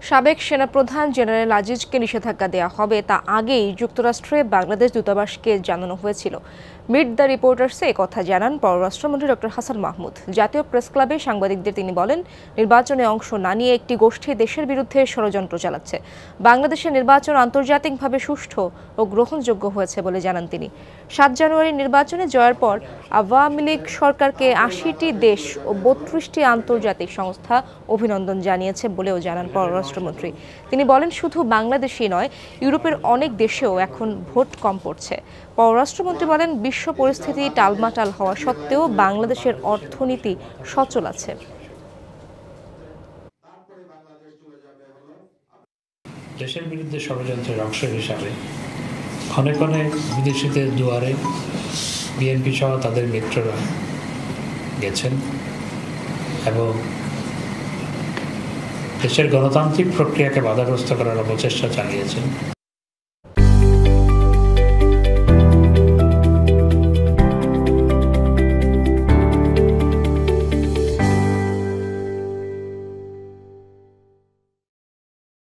সাবেক সেনাপ্রধান জেনারেল আজিজকে নিষেধাজ্ঞা দেওয়া হবে তা আগেই যুক্তরাষ্ট্রে বাংলাদেশ দূতাবাসকে জানানো হয়েছিল। মিট দ্য রিপোর্টার্সে কথা জানান পররাষ্ট্রমন্ত্রী ডক্টর হাসান মাহমুদ। জাতীয় প্রেস ক্লাবে সাংবাদিকদের তিনি বলেন, নির্বাচনে অংশ না নিয়ে একটি গোষ্ঠী দেশের বিরুদ্ধে ষড়যন্ত্র চালাচ্ছে। বাংলাদেশের নির্বাচন আন্তর্জাতিকভাবে সুষ্ঠু ও গ্রহণযোগ্য হয়েছে বলে জানান তিনি। ৭ জানুয়ারির নির্বাচনে জয়ের পর আওয়ামী লীগ সরকারকে ৮০টি দেশ ও ৩২টি আন্তর্জাতিক সংস্থা অভিনন্দন জানিয়েছে বলেও জানান পররাষ্ট্রমন্ত্রী। তিনি বলেন, শুধু বাংলাদেশই নয়, ইউরোপের অনেক দেশেও এখন ভোট কম পড়ছে। পররাষ্ট্রমন্ত্রী বলেন, বিশ্ব পরিস্থিতি টালমাটাল হওয়া সত্ত্বেও বাংলাদেশের অর্থনীতি সচল আছে। দেশের বিরুদ্ধে ষড়যন্ত্রের অংশ হিসাবে ক্ষণে ক্ষণে বিদেশিদের দুয়ারে বিএনপি সহ তাদের মিত্ররা গেছেন এবং দেশের গণতান্ত্রিক প্রক্রিয়াকে বাধাগ্রস্ত করার অপচেষ্টা চালিয়েছেন।